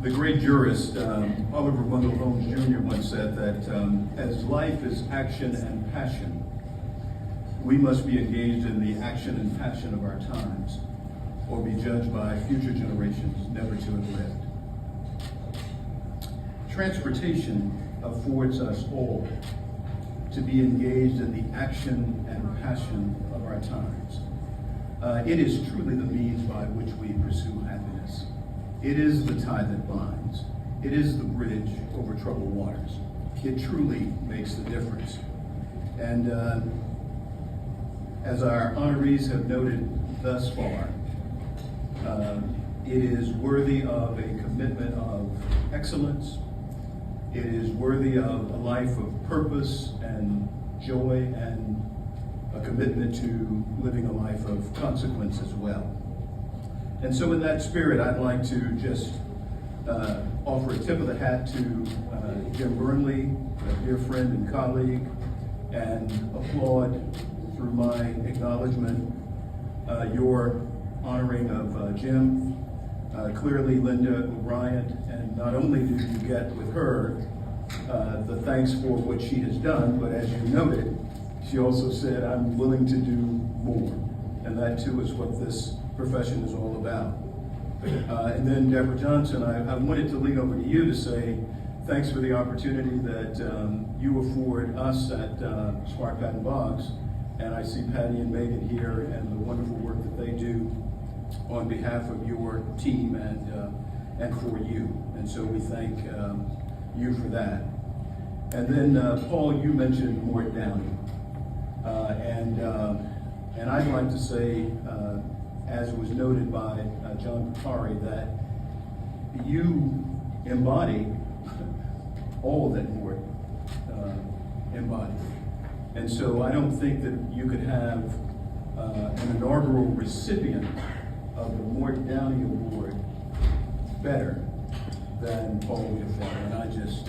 The great jurist Oliver Wendell Holmes Jr. once said that as life is action and passion, we must be engaged in the action and passion of our times, or be judged by future generations never to have lived. Transportation affords us all to be engaged in the action and passion of our times. It is truly the means by which we pursue happiness. It is the tie that binds. It is the bridge over troubled waters. It truly makes the difference. And as our honorees have noted thus far, it is worthy of a commitment of excellence. It is worthy of a life of purpose and joy, and a commitment to living a life of consequence as well. And so in that spirit, I'd like to just offer a tip of the hat to Jim Burnley, a dear friend and colleague, and applaud through my acknowledgement your honoring of Jim. Clearly Linda O'Brien, and not only did you get with her the thanks for what she has done, but as you noted, she also said, I'm willing to do more. And that too is what this profession is all about. And then Deborah Johnson, I wanted to lean over to you to say thanks for the opportunity that you afford us at Smart Patton Boggs. And I see Patty and Megan here and the wonderful work that they do on behalf of your team and for you. And so we thank you for that. And then Paul, you mentioned Mort Downey. And I'd like to say, as was noted by John Picari, that you embody all that Mort embodied. And so I don't think that you could have an inaugural recipient of the Mort Downey Award better than Paul Wiedefeld, and I just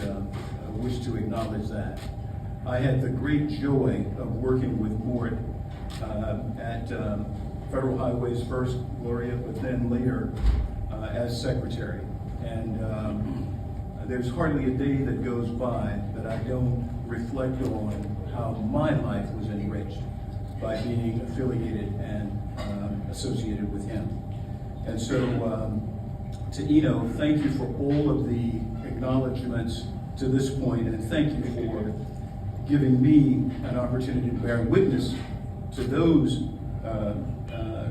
wish to acknowledge that. I had the great joy of working with Mort at Federal Highways first, Gloria, but then later as secretary. And there's hardly a day that goes by that I don't reflect on how my life was enriched by being affiliated and associated with him. And so to Eno, thank you for all of the acknowledgments to this point, and thank you for giving me an opportunity to bear witness to those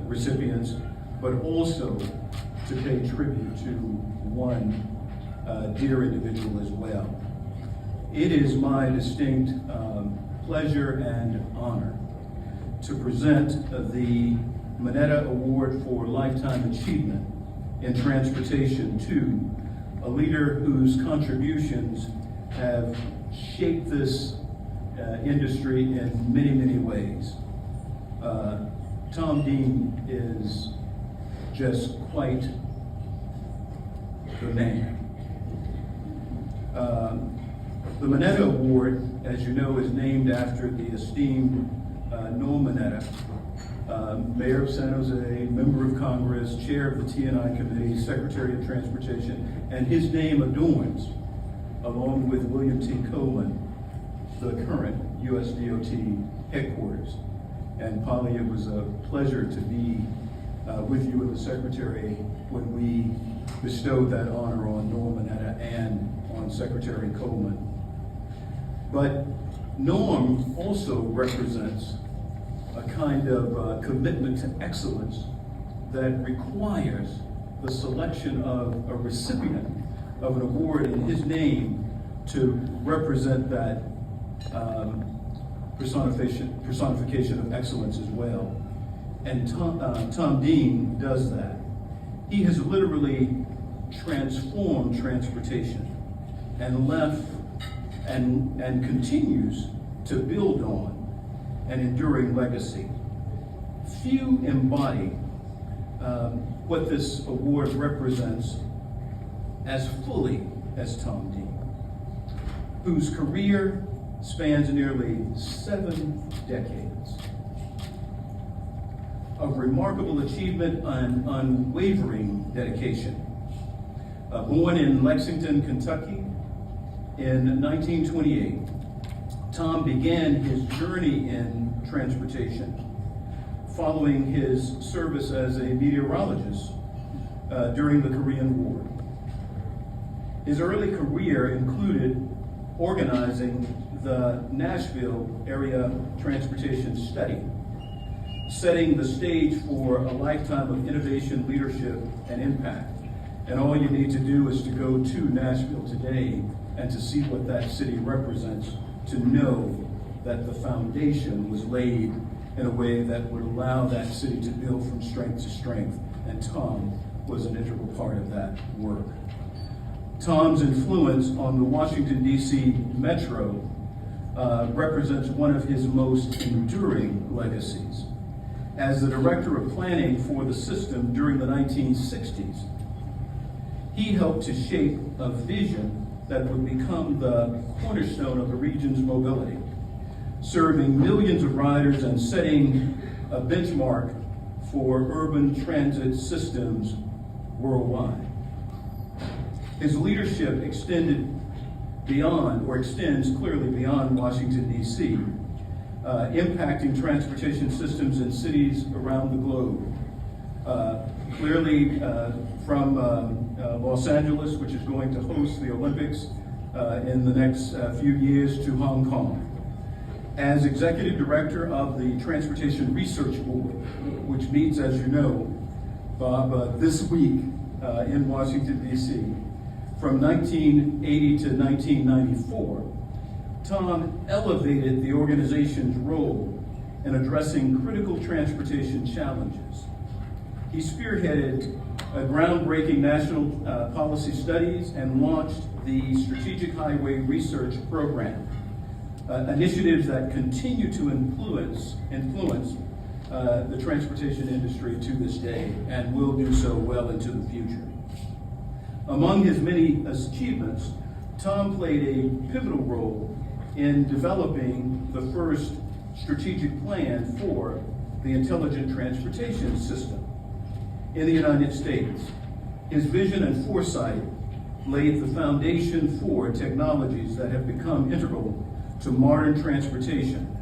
recipients, but also to pay tribute to one dear individual as well. It is my distinct pleasure and honor to present the Mineta Award for Lifetime Achievement in Transportation to a leader whose contributions have shaped this industry in many, many ways. Tom Dean is just quite the man. The Mineta Award, as you know, is named after the esteemed Noel Mineta, Mayor of San Jose, Member of Congress, Chair of the T&I Committee, Secretary of Transportation, and his name adorns, along with William T. Coleman, the current US DOT headquarters. And Polly, it was a pleasure to be with you and the Secretary when we bestowed that honor on Norm Mineta and on Secretary Coleman. But Norm also represents a kind of commitment to excellence that requires the selection of a recipient of an award in his name to represent that personification of excellence as well. And Tom Dean does that. He has literally transformed transportation and left and continues to build on an enduring legacy. Few embody what this award represents as fully as Tom Dean, whose career spans nearly 7 decades of remarkable achievement and unwavering dedication, Born in Lexington, Kentucky in 1928, Tom began his journey in transportation following his service as a meteorologist during the Korean War. His early career included organizing the Nashville Area Transportation Study, setting the stage for a lifetime of innovation, leadership, and impact. And all you need to do is to go to Nashville today and to see what that city represents, to know that the foundation was laid in a way that would allow that city to build from strength to strength. And Tom was an integral part of that work. Tom's influence on the Washington, D.C. Metro represents one of his most enduring legacies. As the director of planning for the system during the 1960s, he helped to shape a vision that would become the cornerstone of the region's mobility, serving millions of riders and setting a benchmark for urban transit systems worldwide. His leadership extends clearly beyond Washington, D.C., impacting transportation systems in cities around the globe. Clearly from Los Angeles, which is going to host the Olympics in the next few years, to Hong Kong. As executive director of the Transportation Research Board, which meets, as you know, Bob, this week in Washington, D.C., from 1980 to 1994, Tom elevated the organization's role in addressing critical transportation challenges. He spearheaded groundbreaking national policy studies and launched the Strategic Highway Research Program, initiatives that continue to influence the transportation industry to this day and will do so well into the future. Among his many achievements, Tom played a pivotal role in developing the first strategic plan for the intelligent transportation system in the United States. His vision and foresight laid the foundation for technologies that have become integral to modern transportation,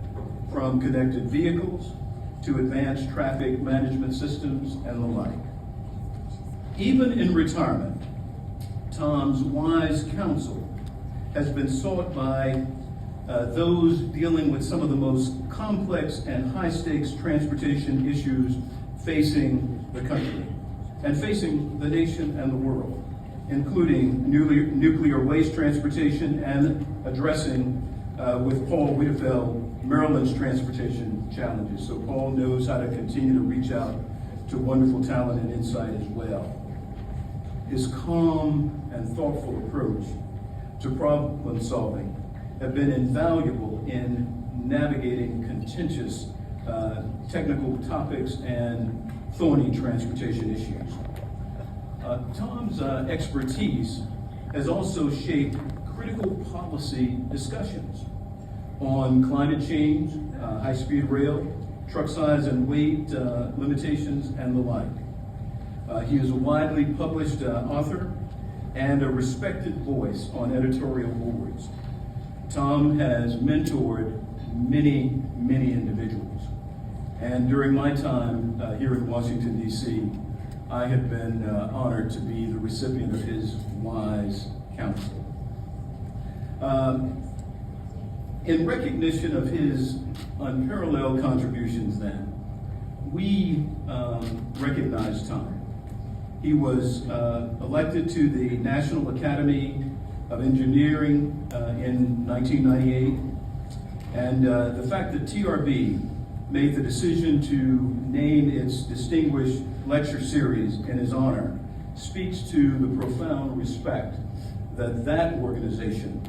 from connected vehicles to advanced traffic management systems and the like. Even in retirement, Tom's wise counsel has been sought by those dealing with some of the most complex and high-stakes transportation issues facing the country and facing the nation and the world, including nuclear waste transportation and addressing with Paul Wiedefeld, Maryland's transportation challenges. So Paul knows how to continue to reach out to wonderful talent and insight as well. His calm and thoughtful approach to problem solving have been invaluable in navigating contentious technical topics and thorny transportation issues. Tom's expertise has also shaped critical policy discussions on climate change, high-speed rail, truck size and weight limitations, and the like. He is a widely published author and a respected voice on editorial boards. Tom has mentored many, many individuals. And during my time here in Washington, D.C., I have been honored to be the recipient of his wise counsel. In recognition of his unparalleled contributions then, we recognize Tom. He was elected to the National Academy of Engineering in 1998, and the fact that TRB made the decision to name its distinguished lecture series in his honor speaks to the profound respect that that organization,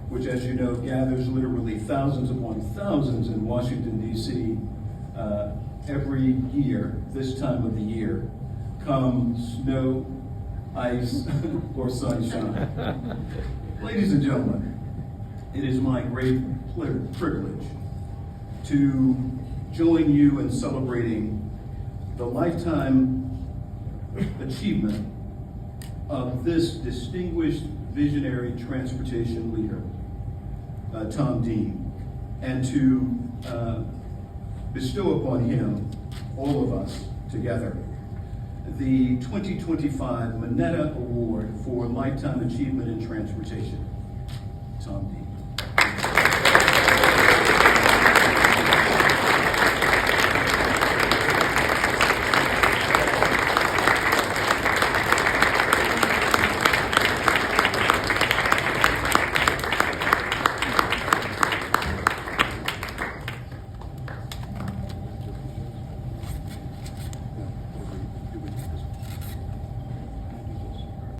which, as you know, gathers literally thousands upon thousands in Washington, D.C. Every year, this time of the year, come snow, ice, or sunshine. Ladies and gentlemen, it is my great privilege to join you in celebrating the lifetime achievement of this distinguished visionary transportation leader, Tom Dean, and to bestow upon him, all of us together, the 2025 Minetta Award for Lifetime Achievement in Transportation. Tom Dean.